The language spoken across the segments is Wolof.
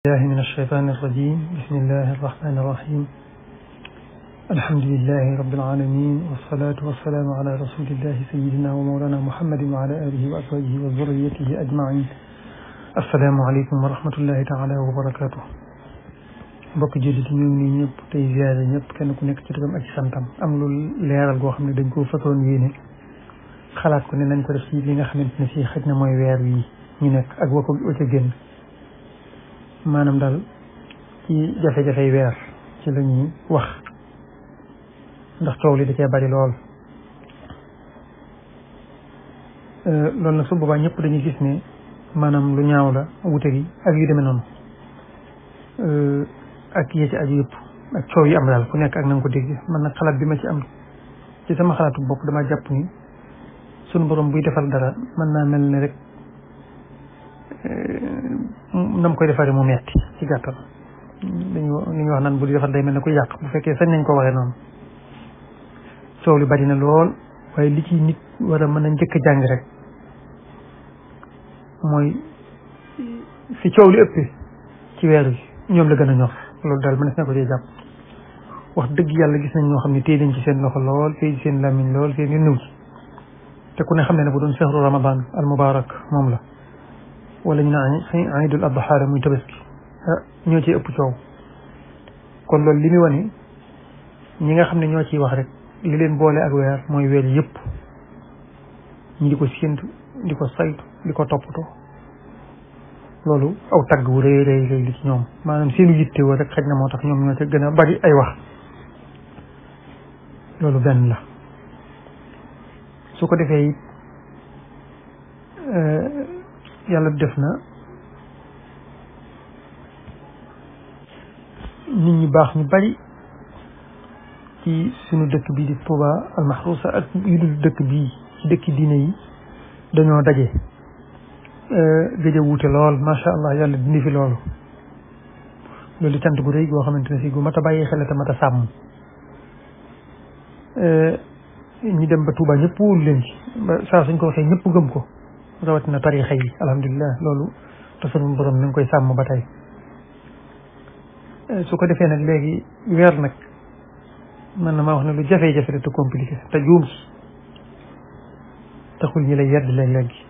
الله من الشيطان الرجيم بسم الله الرحمن الرحيم الحمد لله رب العالمين والصلاة والسلام على رسول الله سيدنا ومولانا محمد وعلى آله وأزواجه وذريته أجمعين السلام عليكم ورحمة الله تعالى وبركاته mbokk jullit ñu ngi nii ñëpp tey ziare ñëpp kenn ku nekk ci dëggam ak santam am lu leeral goo xam ne dañ koo fasoon yéene xalaat ko ne nañ ko def ci li nga xamante ne si xëj na mooy weer wi ñu nekk ak wa ca génn maanaam daal ci jafe-jafey weer ci la ñuy wax ndax coow li da cee bari lool loolu nag su boobaa ñëpp dañuy gis ne maanaam lu ñaaw la wute gi ak yu demee noonu ak yee ci aju yëpp ak coow yi am daal ku nekk ak na nga ko dégg man nag xalaat bi ma ci am ci sama xalaatu bopp dama jàpp ni sunu borom buy defal dara mën naa mel ne rek nam koy defaree mu metti ci gàttal li ñuy wax naan bu di defar day mel ne kuy yàq bu fekkee sañ nañ ko waxee noonu coow li bari na lool waaye li ci nit war a mën a njëkk a jàng rek mooy fi coow li ëppee ci weer wi ñoom la gën a ñor loolu daal mënees na ko cee jàpp wax dëgg yàlla gis nañ ñoo xam ne téye nañ ci seen loxo lool téye ci seen làmmiñ lool seen yu nëw ci te ku ne xam ne bu doon shahru ramadan al mubarak moom la wala ñu naan Aïdul Adha muy tabaski ñoo ciy ëpp coow kon loolu li muy wane ñi nga xam ne ñoo ciy wax rek li leen boole ak weer mooy weer yëpp ñi di ko séentu di ko saytu di ko toppatoo loolu aw tagg wu rëy rëy rëy li ci ñoom maanaam seenu yitte woo rek xëj na moo tax ñoom ñoo ca gën a bari ay wax loolu benn la su ko defee it yàlla def na nit ñu baax ñu bari ci sunu dëkk bii di Touba almahrusa ak yu dul dëkk bii ci dëkki diine yi dañoo daje gëj a wuute lool macha allah yàlla dindi fi loolu cant gu rëy goo xamante ne si gu mat a bàyyi xel te mat a sàmm ñi dem ba Touba ñëpp wóolu leen ci ba saa suñ ko waxee ñëpp gëm ko rawatina tarixa yi alhamdulilah loolu te sunu borom mi ngi koy sàmm ba tey su ko defee nag léegi weer nag man na maa wax ne lu jafe-jafe te compliqué te juum ci taxul ñi lay yedd léeg-léegi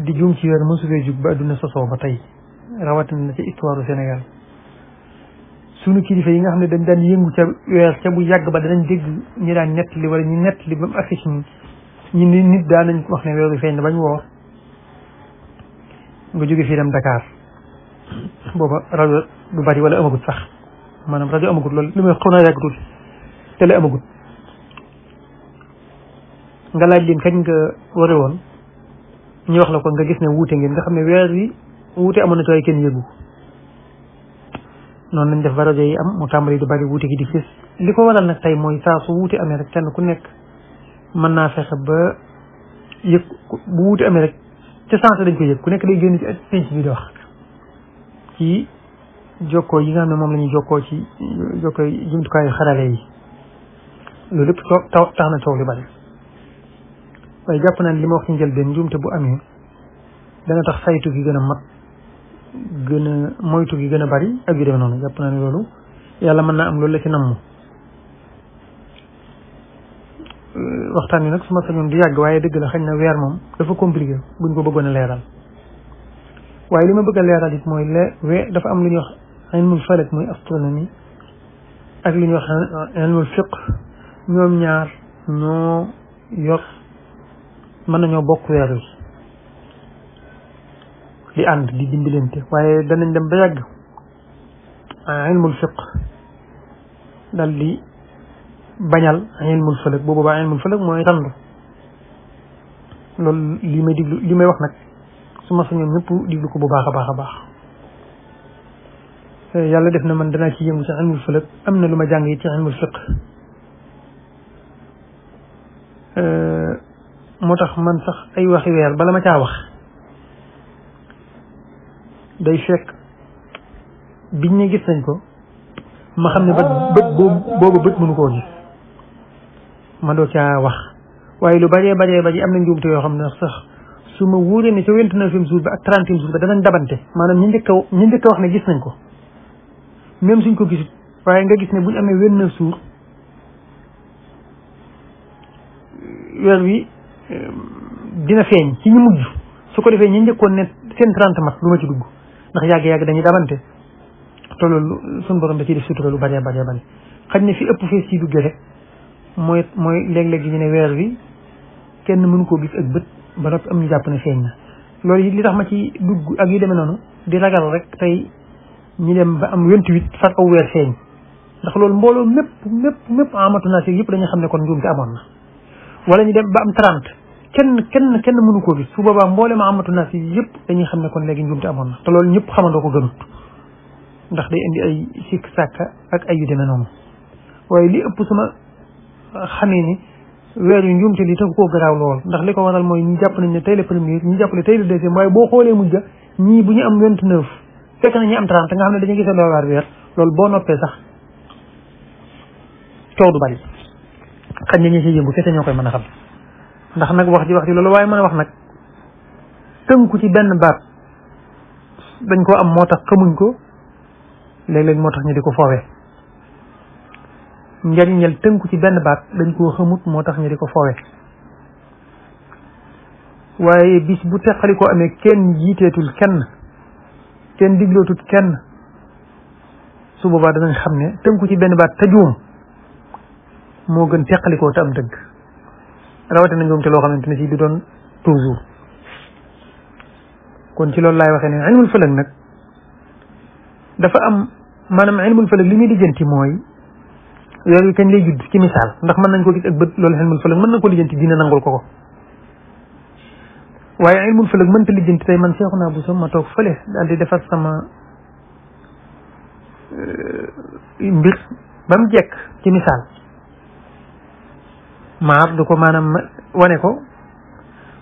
di juum ci weer mosu fee jug ba adduna sosoo ba tey rawatina na ci histoire du Sénégal sunu kilifa yi nga xam ne dañ daan yëngu ca weer ca bu yàgg ba danañ dégg ñi daan nett li wala ñu nett li ba mu agsi ci ñi nit daan nañ wax ne weeru feeñ na bañ woor nga jóge fii dem Dakar booba rajo du bari wala amagut sax maanaam rajo amagut loolu li may xaw naa yàgg tuuti télé amagut nga laaj leen kañ nga ware woon ñu wax la ko nga gis ne wuute ngeen nga xam ne weer wi wuute amoon na ci waaye kenn yëgu noonu lañ def ba rajo yi am mu tàmbali du bari wuute gi di fis li ko waral nag tey mooy saa su wuute amee rek kenn ku nekk mën naa fexe ba yëg bu wuute amee rek ca sens dañ koy yëg ku nekk day génn ci penc bi di wax ci jokkoo yi nga xam ne moom la ñuy jokkoo ci jokkoo jumtukaayu xarale yi loolu lépp tax na coow li bari waaye jàpp naa ne li ma wax ci njëlbeen njuumte bu amee dana tax saytu gi gën a mat gën a moytu gi gën a bari ak yu demee noonu jàpp naa ne loolu yàlla mën naa am loolu la ci namm waxtaan wi nag su ma sañoon du yàgg waaye dëgg la xëy na weer moom dafa compliqué buñ ko bëggoon a leeral waaye li ma bëgg a leeral it mooy dafa am lu ñuy wax ilmul falak muy astronomie ak lu ñuy wax ilmul fiqh ñoom ñaar ñoo yor mën nañoo bokk weer wi di ànd di dimbalante waaye danañ dem ba yàgg ilmul fiqh dal di bañal ilmul falak boobu ba ilmul falak mooy randu loolu li may diglu li may wax nag su ma sañoon ñëpp diglu ko bu baax a baax a baax yàlla def na man danaa ci yëngu ci ilmul falak am na lu ma jàng yi ci ilmul fiqh moo tax man sax ay waxi weer bala ma caa wax day fekk biñ ne gis nañ ko ma xam ne bët boobu bët mënu koo gis ma doo caa wax waaye lu baree am na njuumte yoo xam ne sax su ma wóoree ne ca 29e jour ba ak 30e jour ba danañ dabante maanaam ñi njëkk a wax ne gis nañ ko même suñ ko gisut waaye nga gis ne buñ amee 29 jours weer wi dina feeñ ci ñu mujj su ko defee ñi njëkkoon ne seen 30 mat lu ma ci dugg ndax yàgg-yàgg dañuy dabante te loolu suñu borom da ciy def sutura lu bëree bëri xaj ne fi ëpp fees ci duggee rek mooy léeg-léeg ñu ne weer wi kenn mënu koo gis ak bët ba noppi am ñu jàpp ne feeñ na loolu it li tax ma ci dugg ak yu demee noonu di ragal rek tey ñu dem ba am 28 far aw weer feeñ ndax loolu mbooloo mépp amatu naa si yëpp dañuy xam ne kon njuumte amoon na wala ñu dem ba am 30 kenn mënu koo gis su boobaa mboole ma amatu naa si yëpp dañuy xam ne kon léegi njuumte amoon na te loolu ñëpp xamandoo ko gënut ndax day indi ay sikk sàkka ak ay yu demee noonu waaye li ëpp suma xamee ni weer yu njuumte li tax koo garaaw lool ndax li ko waral mooy ñi jàpp nañ ne tey la premier ñi jàpp ne tey la deuxième waaye boo xoolee mujj ga ñii bu ñu am 29 fekk na ñi am 30 nga xam ne dañuy gisee loowaar weer loolu boo noppee sax coow du bari xañ na ñi ci yëngu kese ñoo koy mën a xam ndax nag wax ji loolu waaye mën a wax nag tënku ci benn baat dañ koo am moo tax xamuñ ko léeg-léeg moo tax ñu di ko foowee njariñal tënku ci benn baat dañ koo xamut moo tax ñu di ko foowee waaye bis bu teqali ko amee kenn jiiteetul kenn diglootul kenn su boobaa danañ xam ne tënku ci benn baat te juum moo gën teqalikoo te am dëgg rawatina njuum te loo xamante ne si du doon toujours kon ci loolu laay waxee ne ilmul falak nag dafa am maanaam ilmul falak li muy lijjanti mooy weer wi kañ lay judd ci misaal ndax mën nañ ko gis ak bët loolu ilmul falak mën na ko lijjanti dina nangul ko waaye ilmul falak mënta lijjanti tey man Seexuna Buso ma toog fële daal di defar sama mbir ba mu jekk ci misaal maar du ko maanaam wane ko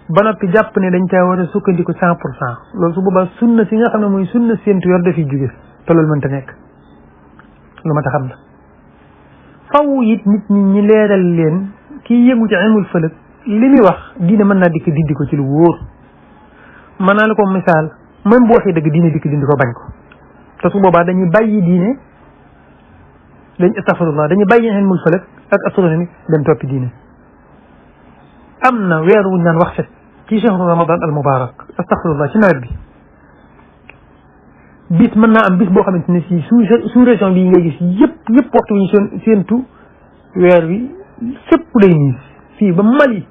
ba noppi jàpp ne dañ caa war a sukkandiku 100% loolu su boobaa sunna si nga xam ne mooy sunna séentu yor dafiy jóge te loolu mënta nekk lu ma ta xam la faw it nit ñi leeral leen kii yëngu ci ilmul falak li muy wax diine mën naa dikk dindi ko ci lu wóor mën naa la ko misaal même bu waxee dëgg diine dikk dindi ko bañ ko te su boobaa dañuy bàyyi diine dañuy bàyyi ilmul falak ak astronomie dem toppi diine am na weer wuñ naan wax set ci shahru ramadan al mubarak astaghfirullah ci nawet bi bis mën naa am bis boo xamante ne si sous région bi ngay gis yëpp waxtu wu ñu séentu weer wi fépp day niis fii ba Mali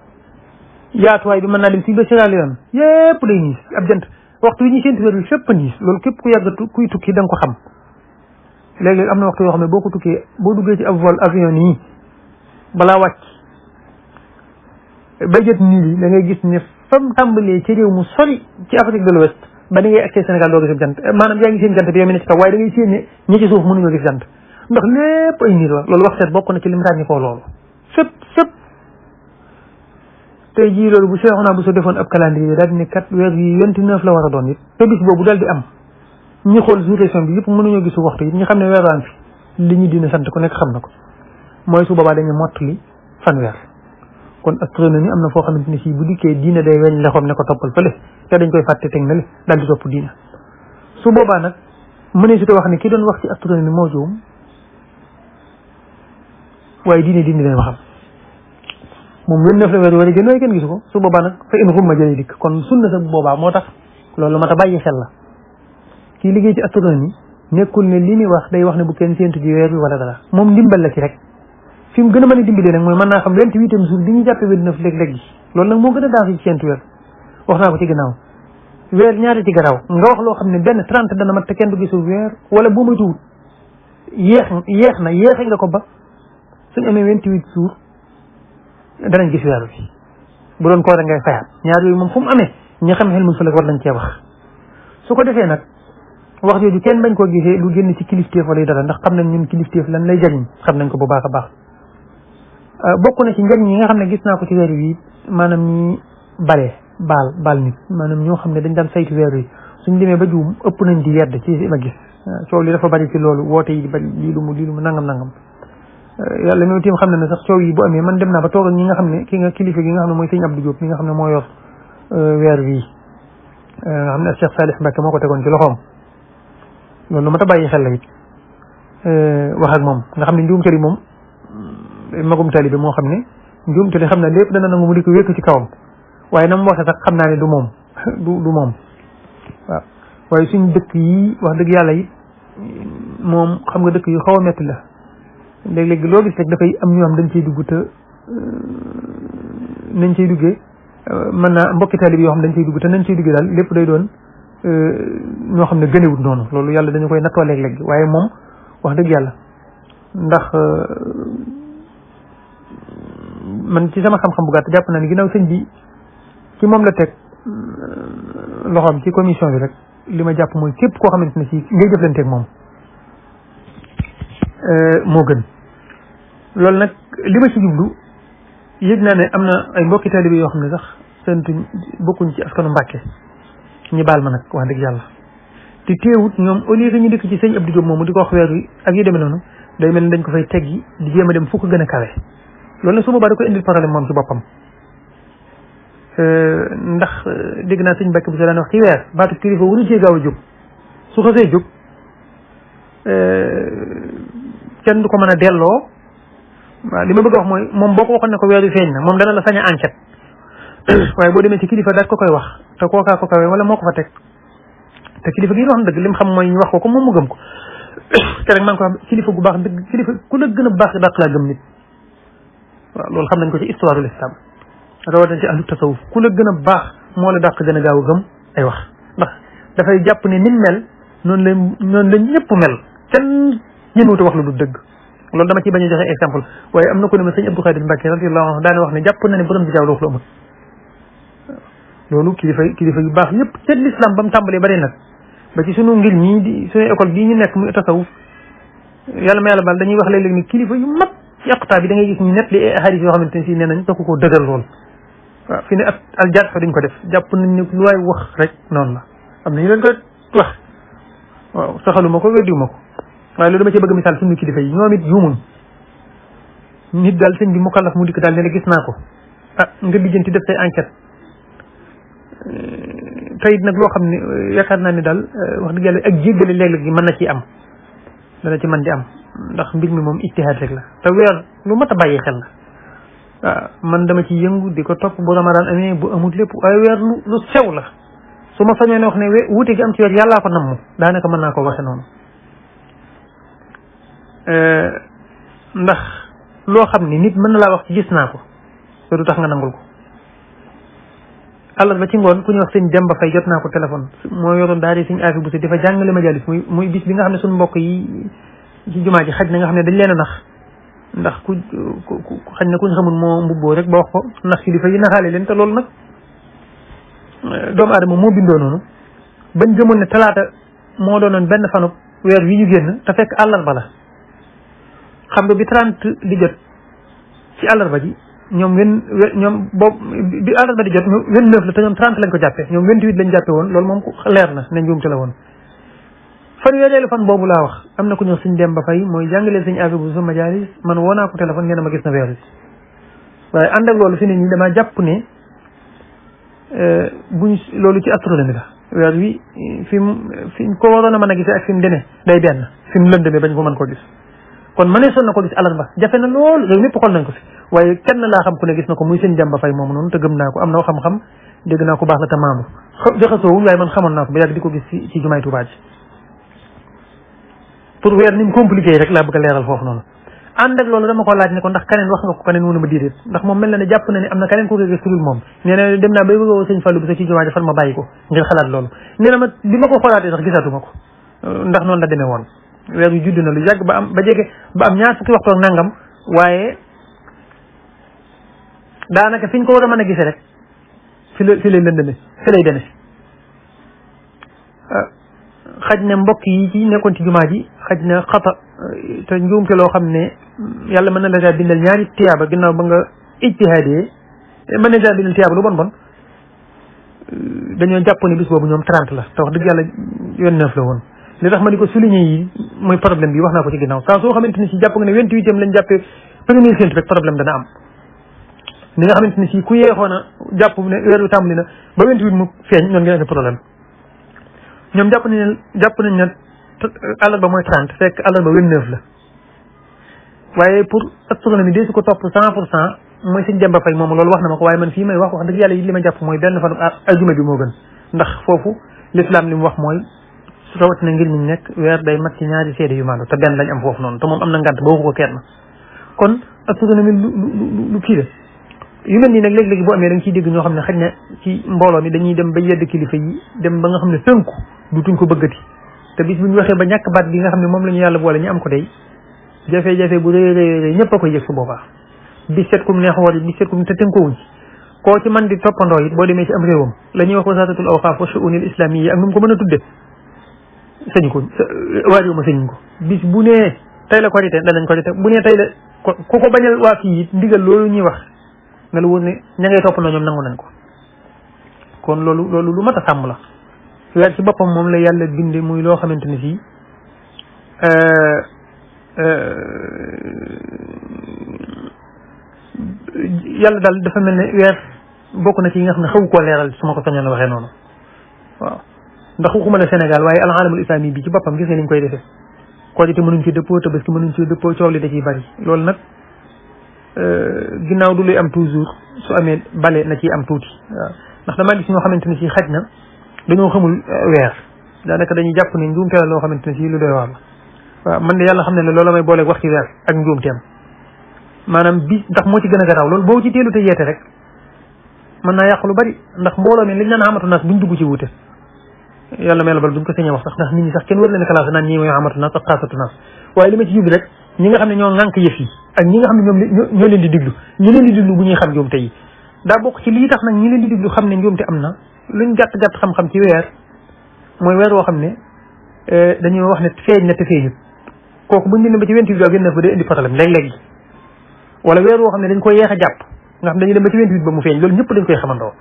yaatuwaay bi mën naa dem fii ba Sierra Leone yëpp day niis ab jant waxtu wi ñuy séentu weer wi fépp niis loolu képp ku yàgg kuy tukki da nga ko xam léeg-léeg am na waxtu yoo xam ne boo ko tukkee boo duggee ci ab vol avion yi balaa wàcc ba jot nii li da ngay gis ne fam tàmbalee ci réew mu sori ci Afrique de l'Ouest ba ni ngay accès Sénégal doo gis jant maanaam yaa ngi seen jant bi yow mi ne ci kaw waaye da ngay seen ne ñi ci suuf mënuñoo gis jant ndax lépp ay niir la loolu wax seet bokk na ci lim ràññi koo loolu fépp tey jii loolu bu Seexuna Buso defoon ab calendrier daal di ne kat weer yi 29 la war a doon it te bis boobu daal di am ñi xool sous-région bi yëpp mënuñoo gisu waxtu yi ñu xam ne weeraan fi li ñu dina sant ku nekk xam na ko mooy su boobaa dañu mottali fanweer kon astronomie am na foo xamante ne si bu dikkee diine day weñ lexoom ne ko toppal fële te dañ koy fàtte teg na le daal di topp diine su boobaa nag mënee su te wax ne ki doon wax ci astronomie moo juum waaye diine lay waxam moom 29 la weer war a gën waaye kenn gisu ko su boobaa nag fa in xumma jëlee dikk kon sunna sa bu boobaa moo tax loolu mat a bàyyi xel la kii liggéey ci astronomie nekkul ne li muy wax day wax ne bu kenn séentu ji weer bi wala dara moom ndimbal la ci rek fi mu gën a mën a dimbalee nag mooy mën naa xam 28e jour bi ñu jàppee 29 léeg-léeg gi loolu nag moo gën a daal ci séentu weer wax naa ko ci gannaaw weer ñaari ci garaaw nga wax loo xam ne benn 30 dana mat te kenn du gisul weer wala boo moytuwul yéexe nga ko ba suñ amee 28 jours danañ gis weer bi bu doon koor ngay fayaat ñaar yooyu moom fu mu amee ñi xam ilmul falak war nañ cee wax su ko defee nag wax jooju kenn bañ koo gisee lu génn ci kilifteef wala dara ndax xam nañ ñun kilifteef lan lay jariñ xam nañ ko bu baax a baax bokk na ci njariñ yi nga xam ne gis naa ko ci weer wi maanaam ñi baal nit maanaam ñoo xam ne dañ daan saytu weer wi suñ demee ba juum ëpp nañ di yedd ci ma gis coow li dafa bari ci loolu woote yi bari lii lu mu nangam yàlla mi tiim xam ne ne sax coow yi bu amee man dem naa ba toog ak ñi nga xam ne kilifa gi nga xam ne mooy sëñ Abdou Diop mi nga xam ne moo yor weer wi nga xam ne Cheikh Salih Mbacke moo ko tegoon ci loxoom loolu lu ma ta bàyyi xel la it wax ak moom nga xam ne njuumte li moom magum tali bi moo xam ne njuumte li xam ne lépp dana nangu mu di ko wékk ci kawam waaye na mu waxee sax xam naa ne du moom du moom waaw waaye suñ dëkk yi wax dëgg yàlla it moom xam nga dëkk yu xaw a metti la léeg-léeg loo gis rek dafay am ñu am dañ ciy dugg te nañ ciy duggee mën naa mbokki tali bi yoo xam dañ ciy dugg te nañ ciy duggee daal lépp day doon ñoo xam ne gënewut noonu loolu yàlla dañu koy nattoo léeg-léeg waaye moom wax dëgg yàlla ndax man ci sama xam-xam bu gàtt jàpp naa ni ginnaaw sëñ bi ci moom la teg loxoom ci commission bi rek li ma jàpp mooy képp koo xamante ne si ngay jëflanteeg moom moo gën loolu nag li ma ci jublu yëg naa ne am na ay mbokki taalibe yoo xam ne sax seentuñ bokkuñ ci askanu Mbàkke ñu baal ma nag wax dëgg yàlla te teewut ñoom au lieu que ñu dëkk ci sëñ Abdou Diop moomu di ko wax weer wi ak yu demee noonu day mel ni dañ ko fay teggi di jéem a dem fu ko gën a kawe loolu nag su boobaa da koy indil problème moom ci boppam ndax dégg naa sëñ Mbàkke bu soo daan wax ci weer baatu kilifa wunu cee gaaw a jóg su xasee jóg kenn du ko mën a delloo waaw li ma bëgg a wax mooy moom boo ko waxoon ne ko weer wi feeñ na moom dana la sañ a enquête waaye boo demee ci kilifa daal ko koy wax te kookaa ko kawe wala moo ko fa teg te kilifa gi wax dëgg li mu xam mooy ñu wax ko moom mu gëm ko te rek maa ngi ko wax kilifa gu baax dëgg kilifa ku la gën a baax dàq laa gëm nit waaw loolu xam nañ ko ci histoire de l'islam rawatina ci ahlu tasawuf ku la gën a baax moo la dàq gën a gaaw a gëm ay wax ndax dafay jàpp ne nim mel noonu la ñëpp mel kenn ñënuwut a wax lu du dëgg loolu dama ciy bañ a joxe exemple waaye am na ko ne ma sëñ Abdou Khadir Mbacke radiyallahu anhu daane wax ne jàpp na ne borom bi jaaw la wax lu amul loolu kilifa yu baax yëpp ca l'islam ba mu tàmbalee bari nag ba ci sunu ngir ñii di sunu école bii ñu nekk muy tasawuf yàlla ma yàlla baal dañuy wax léeg-léeg ni kilifa yu mag ci aqtaab bi da ngay gis ñu net li ay hadith yoo xamante ne si nee nañ tokku koo dëgër lool waaw fi ne ak aljaat fa duñ ko def jàpp nañ ne lu waay wax rek noonu la am na ñu leen ko wax waaw saxaluma ko weddiwuma ko waaye loolu dama ci bëgg misaal suñu kilifa yi ñoom it juumuñ nit daal sëñ bi mu kallaf mu dikk daal ne la gis naa ko nga lijjanti def say enquête tayit nag loo xam ne yaakaar naa ne daal wax dëgg yàlla ak jéggale léeg-léeg gi mën na ci am dana ci mën di am ndax mbir mi moom ijtihaad rek la te weer lu mat a bàyyi xel la waaw man dama ci yëngu di ko topp bu Ramadan amee bu amul lépp waaye weer lu sew la su ma sañoon wax ne wuute gi am ci weer yàllaa ko namm daanaka mën naa ko waxe noonu ndax loo xam ne nit mën na laa wax ci gis naa ko te du tax nga nangul ko alors ba ci ngoon ku ñuy wax sëñ Demba Fay jot naa ko téléphone moo yoroon daal di sëñ aafi bu si dafa jàngale majalis muy bis bi nga xam ne suñu mbokk yi ci jumaa ji xaj na nga xam ne dañ leen a nax ndax ku xaj na kuñ xamul moo mbubboo rek ba wax ko nax kilifa yi naxaale leen te loolu nag doomu aadama moo bindoo noonu bañ gëmoon ne talaata moo doonoon benn fanub weer wi ñu génn te fekk àllarba la xam nga bi 30 di jot ci àllarba ji ñoom boobu bi àllarba di jot 29 la te ñoom 30 lañ ko jàppee ñoom 28 lañ jàppee woon loolu moom leer na ne njuumte la woon fan weereelu fan boobu laa wax am na ku ñëw sëñ Demba Fay mooy jàngaleel sëñ affaire bu sa majalis man woo naa ko téléphone nee na ma gis na weer wi waaye ànd ak loolu fi ne nii damaa jàpp ne loolu ci astronomie la weer wi fi mu ko waroon a mën a gisee ak fi mu demee day benn fi mu lëndëmee bañ ko mën koo gis kon mënee son na ko gis àllarba jafe na lool réew mépp xool nañ ko fi waaye kenn laa xam ku ne gis na ko muy sëñ Demba Fay moomu noonu te gëm naa ko am na xam-xam dégg naa ko baax la te maamu jaxasoowul waaye man xamoon naa ko ba yàgg di ko gis ci jumaay Tuubaa ji pour weer ni mu compliqué rek laa bëgg a leeral foofu noonu ànd ak loolu dama ko laaj ne ko ndax kaneen wax nga ko kaneen wunu ma déedéet ndax moom mel na ne jàpp na ne am na kaneen ko gis ku dul moom nee na dem naa bay bëgg a woo sëñ Fallou bi sa ci jumaa ji fan ma bàyyi ko ngir xalaat loolu nee na ma bi ma ko xoolaatee sax gisatuma ko ndax noonu la demee woon weer wi judd na lu yàgg ba am ñaar fukki waxtu ak nangam waaye daanaka fi ñu ko war a mën a gisee rek fi lay lëndëme fi lay demee xaj na mbokk yi ci nekkoon ci jumaa ji xaj na xata te njuumte loo xam ne yàlla mën na la daa bindal ñaari tiyaaba ginnaaw ba nga ijtihaadee mën na daa bindal tiyaaba lu bon dañoo jàpp ne bis boobu ñoom 30 la te wax dëgg yàlla 29 la woon li tax ma di ko souligner yi mooy problème bi wax naa ko ci ginnaaw saa soo xamante ni si jàpp nga ne 28e lañ jàppee premier séntu rek problème dana am ni nga xamante ne si ku yeexoon a jàpp ne weer wi tàmbali na ba 28 mu feeñ noonu ngeen amee problème ñoom jàpp nañ ne àllarba mooy 30 fekk àllarba 29 la waaye pour astronomie de su ko topp 100% mooy sëñ Demba Fay moom loolu wax na ma ko waaye man fii may wax dëgg yàlla yi li ma jàpp mooy benn fan aljuma bi moo gën ndax foofu l'islam li mu wax mooy rawatina ngir ñu nekk weer day mat ci ñaari seede yu maandu te benn lañ am foofu noonu te moom am na ngant ba waxu ko kenn kon astronomie lu kii la yu mel nii nag léeg-léegi boo amee da nga ciy dégg ñoo xam ne xëy na ci mbooloo mi dañuy dem ba yedd kilifa yi dem ba nga xam ne tënku dutuñ ko bëggati te bis bu ñu waxee ba ñàkk baat bi nga xam ne moom la ñu yàlla boole ñu am ko day jafe-jafe bu rëy ñëpp a koy yëg su boobaa di seet kum neex wala di seet kum te tënkoowuñ ci koo ci man di toppandoo it boo demee ci am réewam la ñuy wax wasaatatul awqaaf wa shu'unil islamiyya ak nu mu ko mën a tudde sañu ko waa réew ma sañuñ ko bis bu nee tey la korité danañ korité bu nee tey la ku ko bañal waa fii it ndigal loolu ñuy wax nga la wóor ne ña ngay toppandoo ñoom nangu nañ ko kon loolu lu mat a sàmm la weer ci boppam moom la yàlla binde muy loo xamante ne fii yàlla daal dafa mel ne weer bokk na ci yi nga xam ne xaw koo leeral su ma ko sañoon waxee noonu waaw ndax waxuma la Sénégal waaye alaalamul islami bi ci boppam gis nga ni ñu koy defee korité mënuñ ci dëppoo tabaski mënuñ ci dëppoo coow li da ciy bari loolu nag ginnaaw du luy am toujours su amee bale na ciy am tuuti waaw ndax damaa gis ñoo xamante ne si xaj na dañoo xamul weer daanaka dañuy jàpp ne njuumte la loo xamante ne si lu doy waar la waaw man de yàlla xam ne ne loolu may booleeg wax ci weer ak njuumteem maanaam bi ndax moo ci gën a garaaw loolu boo ci teelu te yeete rek mën naa yàq lu bari ndax mbooloo mi liñ naan amatu naas buñ dugg ci wuute yàlla may la bal buñ ko sañee wax sax ndax nit ñi sax kenn war leen classé naan ñii mooy amatu naas ak xaasatu naas waaye li ma ci jublu rek ñi nga xam ne ñoo ŋànk yëf yi ak ñi nga xam ne ñoo leen di diglu ñi leen di diglu bu ñuy xam njuumte yi daa bokk ci lii tax nag ñi leen di diglu xam ne njuumte am na luñ gàtt-gàtt xam-xam ci weer mooy weer woo xam ne dañuy wax ne feeñ na te feeñut kooku buñ demee ba ci 28 ak 29 ba day indi problème léeg-léeg wala weer woo xam ne dañ koy yeex a jàpp nga xam dañuy dem ba ci 28 ba mu feeñ loolu ñëpp dañ koy xamandoo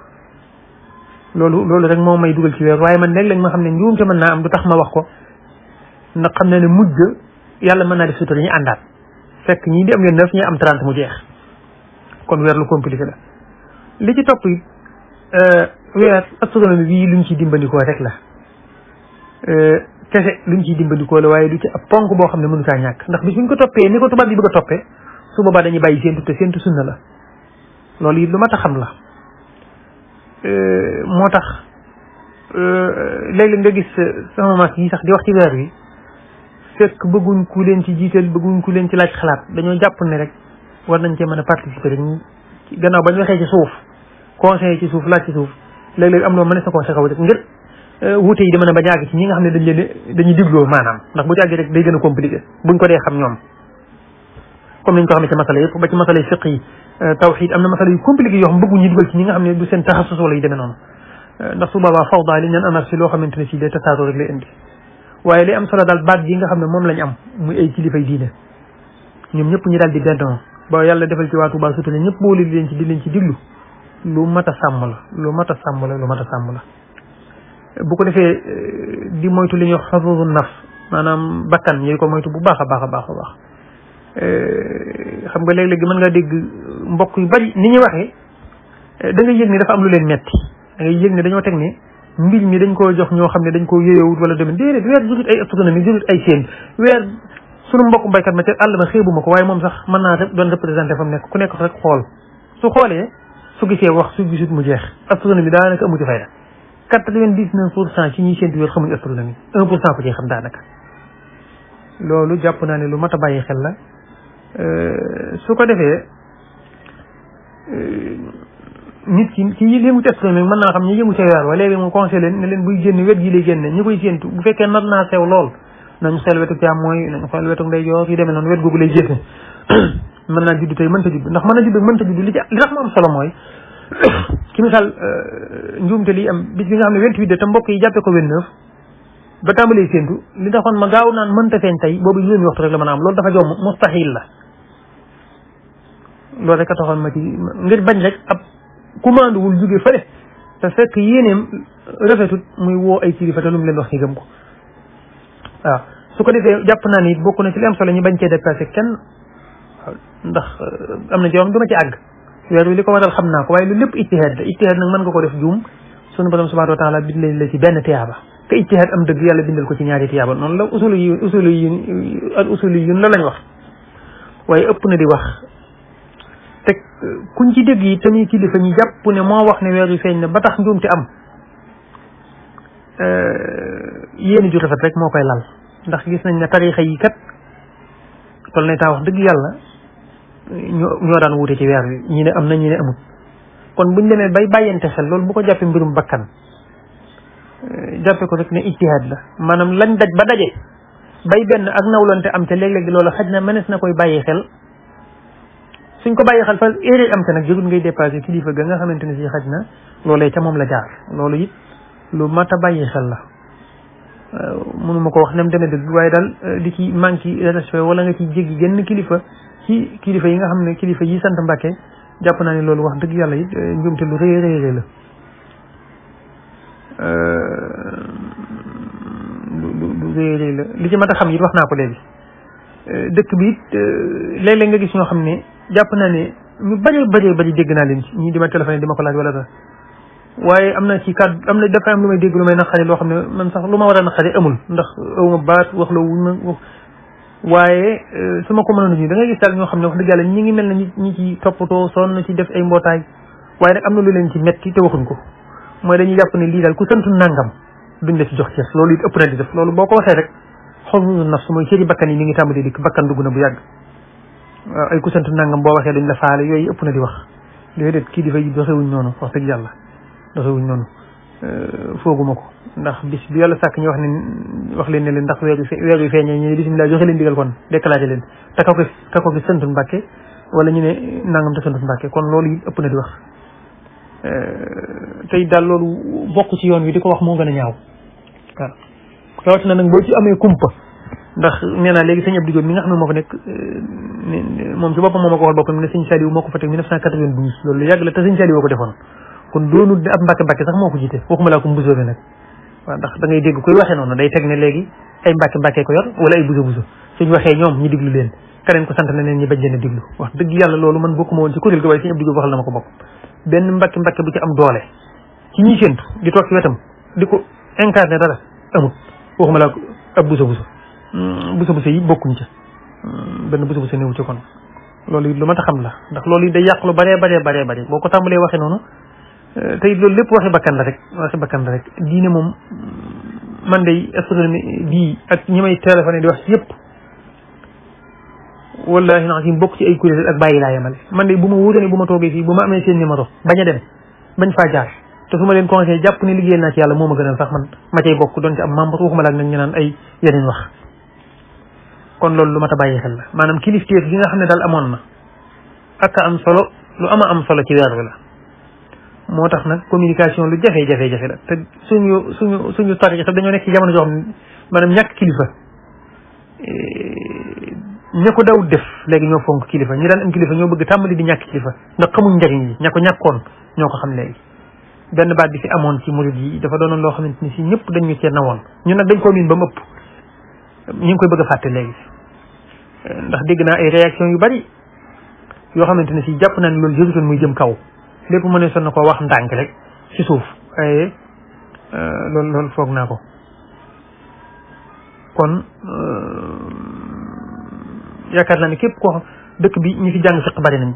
loolu rek moo may dugal ci weer waaye man léeg-léeg ma xam ne njuumte mën naa am du tax ma wax ko ndax xam ne mujj yàlla mën naa def sutura ñu àndaat fekk ñii di am 29 ñi am 30 mu jeex kon weer lu compliqué la li ci topp it weer astronomie bii luñ ciy dimbandikoo rek la kese luñ ciy dimbandikoo la waaye du ci ab ponk boo xam ne mënu kaa ñàkk ndax bis buñ ko toppee ni ko tubaab yi bëgg a toppee su boobaa dañuy bàyyi séentu te séentu sunna la loolu it lu mat a xam la moo tax léeg-léeg nga gis sama mag yi sax di wax ci weer wi fekk bëgguñ ku leen ci jiital bëgguñ ku leen ci laaj xalaat dañoo jàpp ne rek war nañ cee mën a participer rek gannaaw bañ waxee ci suuf conseil ci suuf laaj ci suuf léeg-léeg am loo mën sa koo sa kaw rek ngir wuute yi di mën a bañ a àgg ci ñi nga xam ne dañuy digloo maanaam ndax bu ci àggee rek day gën a compliqué buñ ko dee xam ñoom comme niñ ko xamee ci masala yëpp ba ci masala fiq yi tawxid am na masala yu compliqué yoo xam bëgguñu dugal ci ñi nga xam ne du seen taxasus wala yu demee noonu ndax su boobaa fawda li ñu naan anarchie loo xamante ne si day tasaaroo rek lay indi waaye li am solo daal baat yi nga xam ne moom lañ am muy ay kilifay diine ñoom ñëpp ñi daal di bennoo ba yàlla defal ci waa Tuubaa surtout ne ñëpp boole di leen ci diglu lu mat a sàmm la lu mat a sàmm la bu ko defee di moytu li ñuy wax xafuusu nafs maanaam bakkan ñooy ko moytu bu baax a baax xam nga léeg-léeg mën ngaa dégg mbokk yu bari ni ñuy waxee da ngay yëg ne dafa am lu leen metti da ngay yëg ne dañoo teg ne mbir mi dañ koo jox ñoo xam ne dañ koo yéyowut wala demee déedéet weer jurut ay astronomie jurut ay seen weer sunu mbokk baykat ma ca àll ba xeebuma ko waaye moom sax mën naa doon représenté fa mu nekk ku nekk rek xool su xoolee su gisee wax su gisut mu jeex astronomie daanaka amu ci fayda 99% ci ñuy séntu weer xamuñ astronomie 1% ko ci xam daanaka loolu jàpp naa ne lu mat a bàyyi xel la su ko defee nit ki ci yëngu ci astronomie mën naa xam ñi yëngu ca weer wa léegi mu conseillé leen ne leen buy génn wet gi lay génne ñi koy séntu bu fekkee nar naa sew lool nañu xel wetu càmmooñ nañu xel wetu ndeyjoor yu demee noonu wet googu lay génne mën naa judd tey mënta judd ndax mën a judd mënta judd li tax mu am solo mooy ci misaal njuumte li am bis bi nga xam ne 28 de te mbokk yi jàppee ko 29 ba tàmbalee séntu li taxoon ma gaaw naan mënta feeñ tey boobu juróomi waxtu rek la mën a am loolu dafa jom mustahil la loolu rek a taxoon ma ci ngir bañ rek ab commandewul jóge fële te fekk yéeneem rafetut muy woo ay kilifa te lu mu leen wax ñu gëm ko waaw su ko defee jàpp naa ni bokk na ci li am solo ñu bañ cee déplacé kenn waaw ndax am na ci yoon du ma ci àgg weer wi li ko waral xam naa ko waaye lu lépp ijtihaad la ijtihaad nag mën nga ko def juum sunu borom subhanahu wa taala bindal la ci benn tiyaaba te ijtihaad am dëgg yàlla bindal ko ci ñaari tiyaaba noonu la usuli yun la lañ wax waaye ëpp na di wax te kuñ ci dégg yi tamit kilifa ñu jàpp ne moo wax ne weer wi feeñ na ba tax njuumte am yéeni ju rafet rek moo koy lal ndax gis nañ ne tariixa yi kat tol na taa wax dëgg yàlla ñoo daan wuute ci weer wi ñi ne am na ñi ne amut kon buñ demee bay bàyyante xel loolu bu ko jàppee mbirum bakkan jàppe ko rek ne ijtihaad la maanaam lañ daj ba daje bay benn ak nawlante am te léeg-léeg loolu xaj na mënees na koy bàyyi xel suñ ko bàyyi xel fa erreur am te nag jëgul ngay dépassé kilifa ga nga xamante ne si xaj na loolee ca moom la jaar loolu it lu mat a bàyyi xel la mënuma ko wax nem deme dëgg waaye daal di ci manque respect wala nga ci jéggi genn kilifa ci kilifa yi nga xam ne kilifa yi sant Mbàkke jàpp naa ne loolu wax dëgg yàlla it njuumte lu rëy rëy la lu rëy rëy la li ci mat a xam it wax naa ko léegi dëkk bi it léeg-léeg nga gis ñoo xam ne jàpp naa ne ñu bari dégg naa leen ci ñii di ma téléphoné di ma ko laaj wala dara waaye am na ci kàddu am na dafa am lu may dégg lu may naqari loo xam ne man sax lu ma war a naqari amul ndax awma baat wax la wuñ ma waaye su ma ko mënoon ñu da ngay gis daal ñoo xam ne wax dëgg yàlla ñi ngi mel na ñi ci toppatoo sonn ci def ay mbootaay waaye nag am na lu leen ci metti te waxuñ ko mooy dañuy jàpp ne lii daal ku santu nangam duñ la ci jox cees loolu it ëpp na di def loolu boo ko waxee rek xawmu nafs mooy cëri bakkan yi mi ngi tàmbali dikk bakkan dugg na bu yàgg waaw ay ku santu nangam boo waxee duñ la faale yooyu ëpp na di wax léegi déet kii dafay doxewuñ noonu wax dëgg yàlla doxewuñ noonu fooguma ko ndax bis bi yàlla sàkk ñu wax leen ne leen ndax weer wi feeñee ñu ne bisimilah joxe leen digal kon déclaré leen te ka ko gis santul Mbàkke wala ñu ne nangam te santul Mbàkke kon loolu it ëpp na di wax tey daal loolu bokk ci yoon wi di ko wax moo gën a ñaaw waaw rawatina nag boo ci amee kumpa ndax nee naa léegi sëñ Abdou Diop mi nga xam ne moo fa nekk moom ci boppam moo ma ko waxal boppam ne sëñ Saliou moo ko fa teg 1992 loolu yàgg la te sëñ Saliou ko defoon kon doonul ab mbàkke sax moo ko jiite waxuma laa ko mbusoobe nag waaw ndax da ngay dégg koy waxee noonu day teg ne léegi ay mbàkke ko yor wala ay buso suñ waxee ñoom ñi diglu leen keneen ko sant na leen ñi bañ leen a diglu wax dëgg yàlla loolu man bokkuma woon ci kuréel ga waaye sëñ Abdou Diop waxal na ma ko bopp benn mbàkke bu ci am doole ci ñi séentu di toog ci wetam di ko incarné dara amut waxuma laa ko ab buso yi bokkuñ ca benn buso néewu ci kon loolu it lu ma ta xam la ndax loolu it day yàq lu bare boo ko tàmbalee waxee noonu tey loolu lépp waxi bakkan la rek diine moom man day astronomie bii ak ñi may téléphoné di wax ci yëpp wallahi naxim bokk ci ay kuréel ak bàyyi laa yemale man day bu ma wóoree ne bu ma toogee fii bu ma amee seen numéro bañ a dem bañ faa jaar te su ma leen conseillé jàpp ne liggéeyal naa ci yàlla moo ma gënal sax man ma cay bokk doon ci am membre waxuma laak nag ñu naan ay yeneen wax kon loolu lu ma ta bàyyi xel la maanaam kilifteef gi nga xam ne daal amoon na ak am solo lu am solo ci weer wi la moo tax nag communication lu jafe-jafe la te suñu tariix sax dañoo nekk ci jamono joo xam ne maanaam ñàkk kilifa ña ko dawut def léegi ñoo fonk kilifa ñi daan am kilifa ñoo bëgg tàmbali di ñàkk kilifa ndax xamuñ njariñ yi ña ko ñàkkoon ñoo ko xam léegi benn baat bi fi amoon ci murid yi dafa doonoon loo xamante ni si ñëpp dañu cee nawoon ñun nag dañ koo miin ba mu ëpp ñu ngi koy bëgg a fàtte léegi ndax dégg naa ay réaction yu bari yoo xamante ne si jàpp naa ne loolu jërutoon muy jëm kaw lépp mu ne son na ko wax ndànk rek ci suuf waaye loolu foog naa ko kon yaakaar naa ne képp koo xam dëkk bi ñi fi jàng fiq bari nañ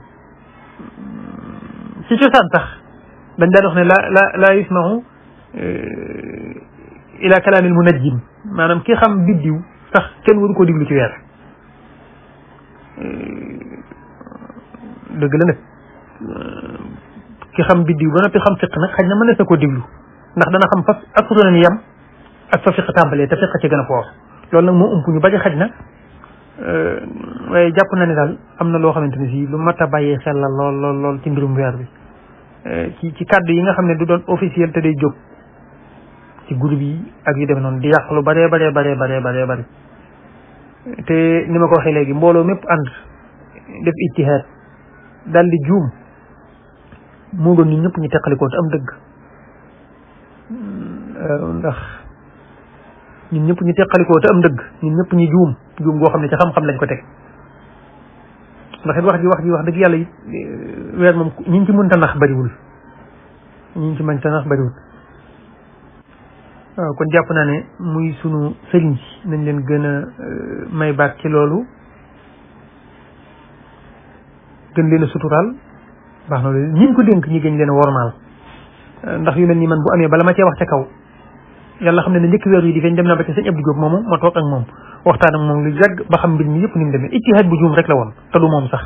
ci cosaan sax dañ daan wax ne la yusmahu ila kalaamil munajjim maanaam ki xam biddiw sax kenn waru koo diglu ci weer dëgg la nag ki xam biddiw ba noppi xam fiq nag xëy na mënees na koo diglu ndax dana xam fa astronomie yam ak fa fiq tàmbalee te fiq ci gën a foor loolu nag moo ump ñu bari xaj na waaye jàpp na ne daal am na loo xamante ne si lu mat a bàyyee xel la lool ci mbirum weer bi ci kàddu yi nga xam ne du doon officiel te day jóg ci groupe yi ak yu demee noonu di yàq lu bare bari te ni ma ko waxee léegi mbooloo mépp ànd def ijtihaad daal di juum moo gën ñun ñëpp ñu teqalikoo te am dëgg ndax ñun ñëpp ñu teqalikoo te am dëgg ñun ñëpp ñu juum goo xam ne ci xam-xam lañ ko teg ndax it wax ji wax dëgg yàlla it weer moom ñi ci mënta nax bariwul ñi ci mënta nax bariwul waaw kon jàpp naa ne muy sunu sëriñ si nañ leen gën a may baat ci loolu gën leen a suturaal baax na loolu ñi ko dénk ñi gën leen a wormaal ndax yu mel ni man bu amee bala ma cee wax ca kaw yàlla xam ne ne njëkk weer yi di feeñ dem naa ba ci sëñ Abdou Diop moomu ma toog ak moom waxtaan ak moom lu yàgg ba xam mbir mi yëpp ni mu demee ijtihaad bu juum rek la woon te du moom sax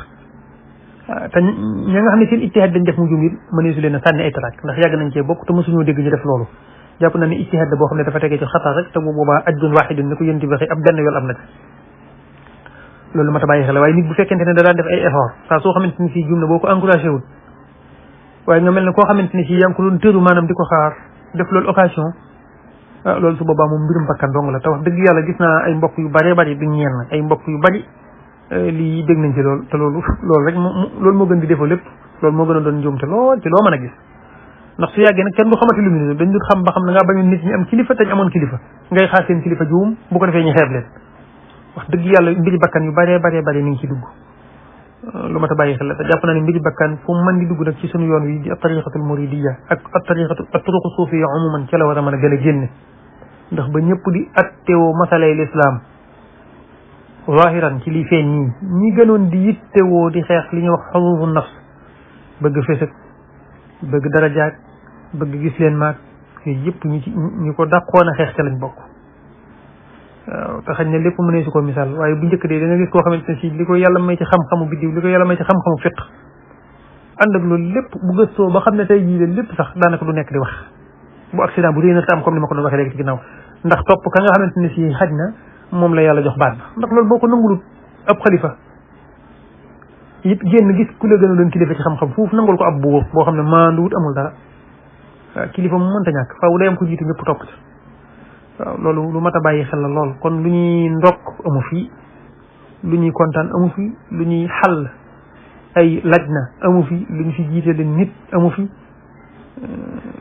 te ñi nga xam ne seen ijtihaad dañ def mu juum it mëneesu leen a sànni ay taraak ndax yàgg nañ cee bokk te mosuñoo dégg ñu def loolu jàpp na ne ijtihaad boo xam ne dafa tegee ci xatar rek te bu boobaa ajjun waahidun ni ko yéen di waxee ab benn yool am na ci loolu ma ta bàyyi xel waaye nit bu fekkente ne da daan def ay effort saa soo xamante ni fii juum na boo ko encouragé wul waaye nga mel ne koo xamante ni fii yaa ngi ko doon tëru maanaam di ko xaar def loolu occasion loolu su boobaa moom mbirum bakkan dong la te wax dëgg yàlla gis naa ay mbokk yu bëree bëri du ñeen ay mbokk yu bëri lii dégg nañ ci loolu te loolu rek loolu moo gën di defoo lépp loolu moo gën a doon njuumte lool ci loo mën a gis ndax su yàggee nag kenn du xamati lu mu dañ dul xam ba xam na ngaa bañoon nit ñi am kilifa te ñu amoon kilifa ngay xaar seen kilifa juum bu ko defee ñu xeeb leen wax dëgg yàlla mbiri bakkan yu bëree bëri mi ngi ci dugg lu mat a bàyyi xel la te jàpp naa ne mbiri bakkan fu mën di dugg nag ci sunu yoon wi di tariqatul muridiyya ak turuqu suufiyya umuman ca la war a mën a gën a génne ndax ba ñëpp di attewoo masalay lislaam zahiran ci li feeñ nii ñi gënoon di yittewoo di xeex li ñuy wax xurufu nafs bëgg fésag bëgg darajaak bëgg gis leen maag yooyu yëpp ñi ko dàqoon a xeex ca lañ bokk waaw te xañ ne lépp mënee su ko misaal waaye bu njëkk dee da nga gis koo xamante ne si li ko yàlla may ci xam-xamu biddiw li ko yàlla may ci xam-xamu fiq ànd ak loolu lépp bu gëstoo ba xam ne tey jii lépp sax daanaka du nekk di wax bu accident bu réy na te am comme ni ma ko doon waxee léegi ci ginnaaw ndax topp ka nga xamante ne si xaj na moom la yàlla jox baat ba ndax loolu boo ko nangulut ab xalifa it génn gis ku la gën a doon kilifa ci xam-xam foofu nangul ko ab buur boo xam ne maanduwut amul dara waaw kilifa mu mënta ñàkk faaw day am ko jiitu ñëpp topp ci waaw loolu lu mat a bàyyi xel la lool kon lu ñuy ndokk amu fi lu ñuy kontaan amu fi lu ñuy xàll ay lajna amu fi lu ñu fi jiite leen nit amu fi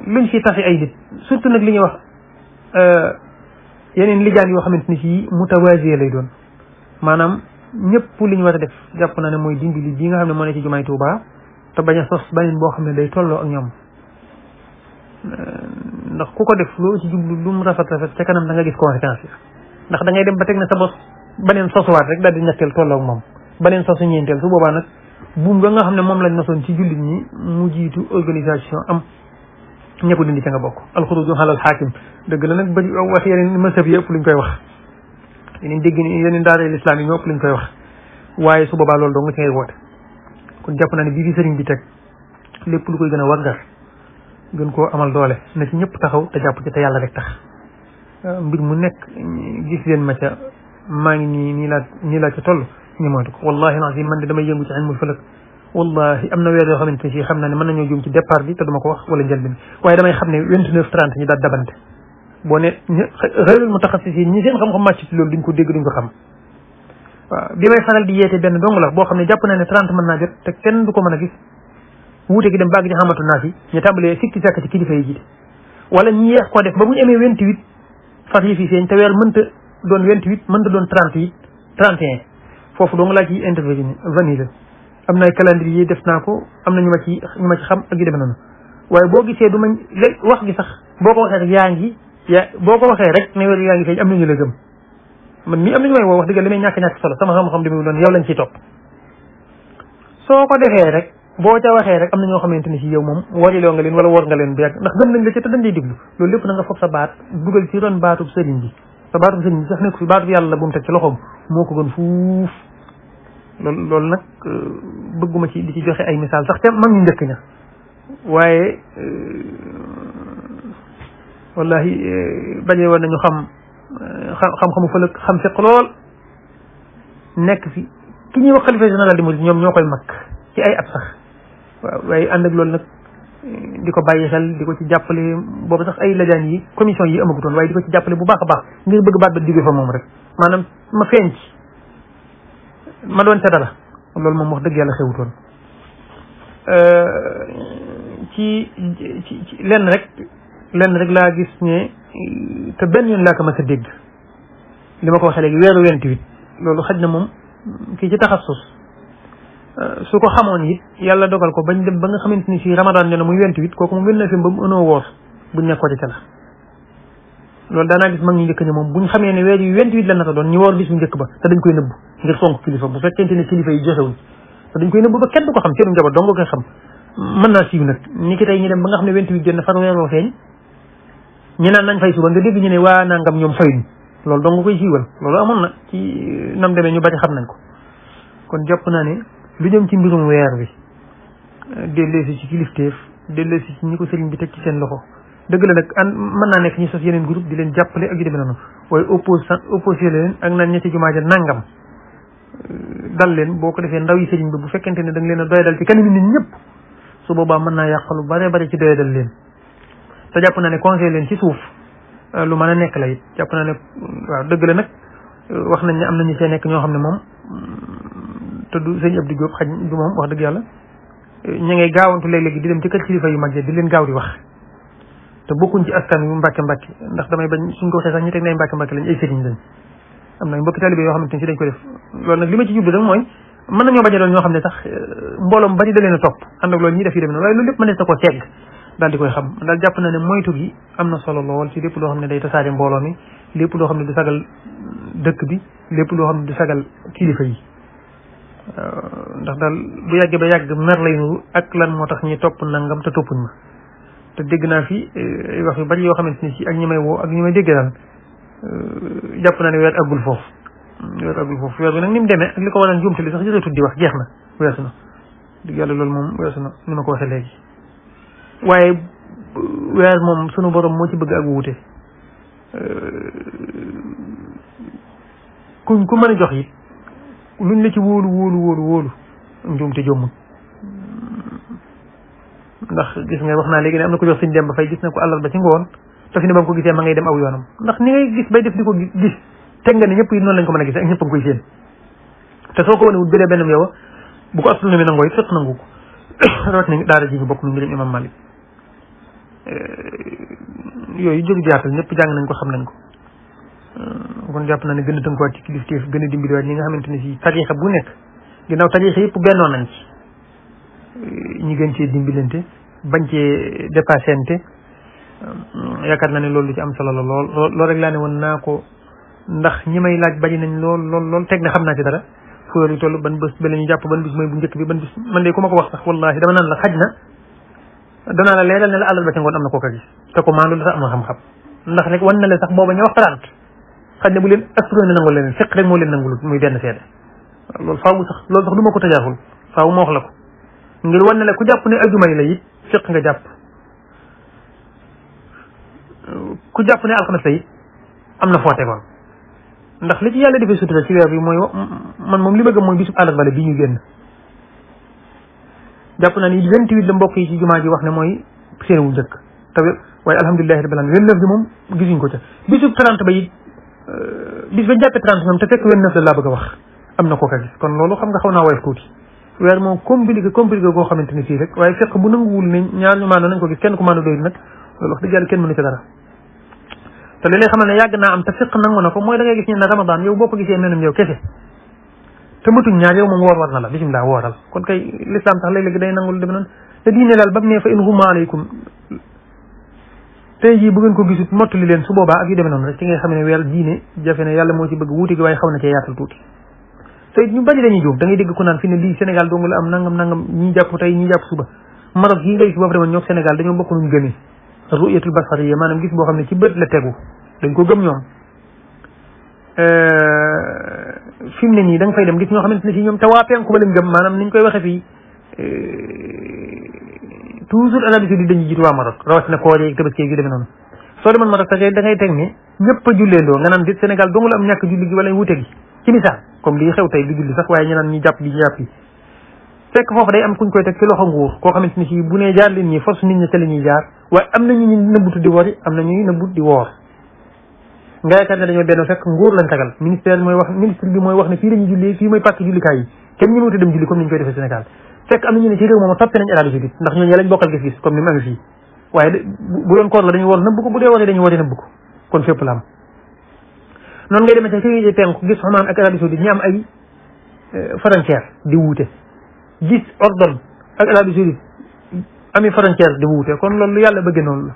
luñ fi taxi ay nit surtout nag li ñuy wax yeneen lijaan yoo xamante ni si mutawaasiya lay doon maanaam ñëpp li ñu war a def jàpp naa ne mooy dimbali bii nga xam ne moo ne ci jumaay Tuubaa te bañ a sos beneen boo xam ne day tolloo ak ñoom ndax ku ko def loolu ci jublu lu mu rafet ca kanam da nga gis conséquence yi ndax da ngay dem ba teg na sa bos beneen sosuwaat rek daal di ñetteel tolloo ak moom beneen sosu ñeenteel su boobaa nag buum nga xam ne moom lañ nosoon ci jullit ñi mu jiitu organisation am ña ko dindi ca nga bokk alxuruju alal xaakim dëgg la nag bëri wax yeneen mësëb yi ëpp luñ koy wax yeneen dégg ni yeneen daara lislaam yi ñoo ëpp luñ koy wax waaye su boobaa loolu dong nga ci ngay woote kon jàpp naa ne bii fi sëriñ bi teg lépp lu koy gën a waggar gën koo amal doole na ci ñëpp taxaw te jàpp ci te yàlla rek tax mbir mu nekk gis leen ma ca maa ngi nii laa ca toll ñu moytu ko wallahi naa si man de damay yëngu ci ilmul falak wallahi am na weer yoo xamante ne si xam naa ne mën nañoo juum ci départ bi te duma ko wax wala njëlbeen waaye damay xam ne 29:30 ñu daal dabante boo ne xëyrul mutaxassisiin ñi seen xam-xam màcc ci loolu duñ ko dégg duñ ko xam waaw bi may faral di yeete benn dong la boo xam ne jàpp naa ne 30 mën naa jot te kenn du ko mën a gis wuute gi dem baag ci xamatu naa si ñu tàmbalee sikki sàkk ci kilifa yi jiite wala ñu yeex ko def ba bu ñu amee 28 far yi fi feeñ te weer mënta doon 28 mënta doon 38 31 foofu dong laa ciy intervenir am na ay calendrier def naa ko am na ñu ma ci xam ak yu demee noonu waaye boo gisee du ma wax gi sax boo ko waxee rek boo ko waxee rek ne weer yaa ngi feeñ am na ñu la gëm man mii am na ñu may woo wax dëgg li may ñàkk solo sama xam-xam li muy doon yow lañ ciy topp soo ko defee rek boo ca waxee rek am na ñoo xamante ni si yow moom wariloo nga leen wala wor nga leen bu yàgg ndax gëm nañ la ci te dañ lay déglu loolu lépp na nga foog sa baat dugal ci ron baatub sëriñ bi sa baatub sëriñ bi sax nekk fi baatub yàlla bu mu teg ci loxoom moo ko gën fuuf loolu nag bëgguma ci di ci joxe ay misaal sax te mag ñu njëkk ña waaye wallahi bañee woon nañu xam-xamu fëlëg xam fiq lool nekk fi ki ñuy wax xalifa général di murid ñoom ñoo koy mag ci ay at sax waaw waaye ànd ak loolu nag di ko bàyyi xel di ko ci jàppale boobu sax ay lajaan yi commission yi amagutoon waaye di ko ci jàppale bu baax a baax ngir bëgg baat ba digge fa moom rek maanaam ma feeñ ci ma doon ca dara loolu moom wax dëgg yàlla xewutoon ci lenn rek laa gis ne te benn yoon laa ko mas a dégg li ma ko waxee léegi weeru 28 loolu xaj na moom kii ci taxassus su ko xamoon it yàlla dogal ko bañ dem ba nga xamante ni si ramadan ñoo muy 28 kooku mu gën na fi ba mu ënoo woor buñ nekkoo ci ca la loolu daanaa gis mag ñu njëkk ñi moom buñ xamee ne weer yi 28 la naka doon ñu woor bis bu njëkk ba te dañ koy nëbb ngir fonk kilifa bu fekkente ne kilifa yi joxewuñ te dañ koy nëbb ba kenn du ko xam seenu njaboot dong koy xam mën naa siiw nag ni ki tey ñu dem ba nga xam ne 28 jot na far weeroo feeñ ñu naan nañ fay suba nga dégg ñu ne waa nangam ñoom fayuñ loolu dong koy siiwal loolu amoon na ci nam demee ñu bari xam nañ ko kon jàpp naa ne lu jëm ci mbirum weer wi delleesi ci kilifteef delleesi ci ñi ko sëriñ bi teg ci seen loxo dëgg la nag mën naa nekk ñu sos yeneen groupe di leen jàppale ak yu demee noonu waaye opposé leen ak naan ñetti jumaa ja nangam dal leen boo ko defee ndaw yi sëriñ bi bu fekkente ne da nga leen a doyadal ci kanam nit ñëpp su boobaa mën naa yàq lu bare bare ci doyadal leen te jàpp naa ne conseil leen ci suuf lu mën a nekk la it jàpp naa ne waaw dëgg la nag wax nañ ne am nañu see nekk ñoo xam ne moom te du sëñ Abdou Diop xaj du moom wax dëgg yàlla ña ngay gaawantu léeg-léegi di dem ci kër kilifa yu mag di leen gaaw di wax te bokkuñ ci askan yu mbàkke mbàkke ndax damay bañ suñ ko waxee sax ñu teg nay mbàkke mbàkke lañ ay sëriñ lañ am na mbokki talibé yoo xamante ne si dañ ko def loolu nag li ma ci jublu rek mooy mën nañoo bañ a doon ñoo xam ne sax mbooloo mu bari da leen a topp ànd ak loolu ñuy def yu dem noonu waaye loolu lépp mënees na ko segg daal di koy xam daal jàpp na ne moytu gi am na solo lool ci lépp loo xam ne day tasaare mbooloo mi lépp loo xam ne du sagal dëkk bi lépp loo xam ne du sagal kilifa yi ndax daal bu yàggee ba yàgg mer lay nuru ak lan moo tax ñi topp nangam te toppuñ ma te dégg naa fi ay wax yu bari yoo xamante ni si ak ñi may woo ak ñi may déggee daal jàpp naa ne weer aggul foofu weer bi nag ni mu demee ak li ko waral njuumte li sax jëreetut di wax jeex na weesu na dëgg yàlla loolu moom weesu na ni ma ko waxee léegi waaye weer moom sunu borom moo ci bëgg ak wuute ku mën a jox it luñ la ci wóolu njuumte jommul ndax gis nga wax naa léegi ne am na ko jox suñ dem ba fay gis na ko àllarba ci ngoon te fi ne ba mu ko gisee ma ngay dem aw yoonam ndax ni ngay gis bay def di ko gis teg nga ne ñëpp yi noonu lañ ko mën a gisee ak ñëpp a ngi koy séen te soo ko wane wut béree benn yow bu ko astronomie nangoo it fekk nangu ko rawat na daara ji ñu bokk mu ngi leen imam Malik yooyu jóg jaatal ñëpp jàng nañ ko xam nañ ko kon jàpp naa ne gën a tënkuwaat ci kilifteef gën a dimbaliwaat ñi nga xamante ne si tariixa bu nekk ginnaaw tariixa yëpp bennoo nañ ci ñi gën cee dimbalante bañ cee dépassante yaakaar naa ne loolu lu ci am solo la lool rek laa ne woon naa ko ndax ñi may laaj bari nañ lool teg na xam naa ci dara fu yi toll ban bés ba la ñu jàpp ban bis mooy bu njëkk bi ban bis man de ku ma ko wax sax wallahi dama naan la xaj na danaa la leeral ne la àllal ba ca ngoon am na koo ko gis te ko maandu la sax am na xam-xam ndax rek wan na leen sax booba ñu wax 30 xaj na bu leen astronomie nangul leen fekk rek moo leen nangul muy benn seede loolu faaw sax loolu sax du ma ko tajaaxul faaw ma wax la ko ngir wan na la ku jàpp ne ajuma yi la it fekk nga jàpp ku jàpp ne alxames la it am na foo tegoon ndax li ci yàlla defee sutura ci weer bi mooy man moom li ma gëm mooy bisub àllarba la bi ñu génn jàpp naa ni 28 la mbokk yi ci jumaa ji wax ne mooy seen wu njëkk te waaye alhamdulilahi rabbil alamin 29 bi moom gisuñ ko ca bisub 30 ba it bis bañ jàppee 30 moom te fekk 29 la laa bëgg a wax am na koo ko gis kon loolu xam nga xaw naa woyof tuuti weer moom compliqué goo xamante ni fii rek waaye fekk bu nanguwul ne ñaar ñu maandoo nañ ko gis kenn ku maandoo doyul nag loolu wax dëgg yàlla kenn mënu ci dara te li lay xamal ne yàgg naa am te fiq nangu na ko mooy da ngay gis ñu ne ramadan yow boo ko gisee menum yow kese te matuñ ñaar yow moom woor war na la bisimilah wooral kon kay l'islam sax léeg-léeg day nangul dem noonu te diine daal ba mu ne fa in huma aleykum tey jii bu ngeen ko gisut mottali leen su boobaa ak yu demee noonu rek ci ngay xam ne weer diine jafe ne yàlla moo ci bëgg wuute gi waaye xaw na cee yaatal tuuti te ñu bari dañuy juum da ngay dégg ku naan fi ne lii Sénégal dong la am nangam ñii jàpp tey ñii jàpp suba Maroc yi ngay gis boobu demoon ñoo Sénégal dañoo bokk nuñ gëmee ru'yatul basariyya maanaam gis boo xam ne ci bët la tegu dañ ko gëm ñoom fi mu ne nii da nga fay dem gis ñoo xamante ne si ñoom te waa penku ba lañ gëm maanaam niñ koy waxe fii toujours Arabie Saoudite dañuy jiitu waa Maroc rawatina koor yeeg tabaski yu demee noonu soo demoon Maroc da ngay teg ne ñëpp a julleendoo nga naan di Sénégal dong la am ñàkk julli gi wala wute gi ci misaal comme lii xew tey du julli sax waaye ñu naan ñi jàpp bi ñu jàpp yi fekk foofu day am kuñ koy teg ci loxo nguur koo xamante ni si bu nee jaar leen ñi force nit ñi ca la ñuy jaar waaye am na ñu nëbbutu di wori am na ñuy nëbbut di woor nga yaakaar ne dañoo benn fekk nguur lañ tagal ministre bi mooy wax ne fii lañuy julli fii mooy pàkk jullikaay yi kenn ñu wuute dem julli comme ni ñu koy defee Sénégal fekk am na ñu ne ci réew moom toppee nañ Arabie Saoudite ndax ñooñu lañ bokkal gis-gis comme ni mu amee fii waaye bu doon koor la dañu woor nëbb ko bu dee wori dañu wori nëbb ko kon fépp la am noonu ngay demee ci penku gis Oman ak Arabie Saoudite ñi am ay frontière di wuute gis ordre ak Arabie Saoudite ami frontière di wuute kon loolu lu yàlla bëgge noonu la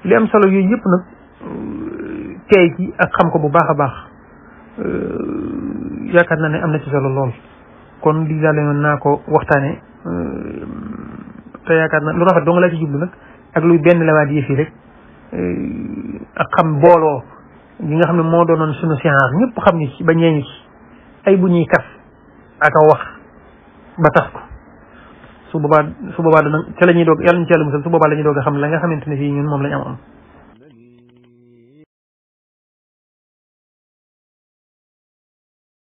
li am solo yooyu yëpp nag tey ci ak xam ko bu baax a baax yaakaar naa ne am na ci solo lool kon li daal yoon naa ko waxtaane te yaakaar na lu rafet doo nga laa ci jublu nag ak luy benn lawaat yëf yi rek ak xam booloo li nga xam ne moo doonoon suñu science ñëpp xam ni ci ba ñeeñu ci ay bu ñuy kas ak a wax ba tas ko su boobaa dana ca la ñuy doog yàlla ñu ci yàlla musal su boobaa la ñuy doog a xam la nga xamante ne fii ñun moom lañ amoon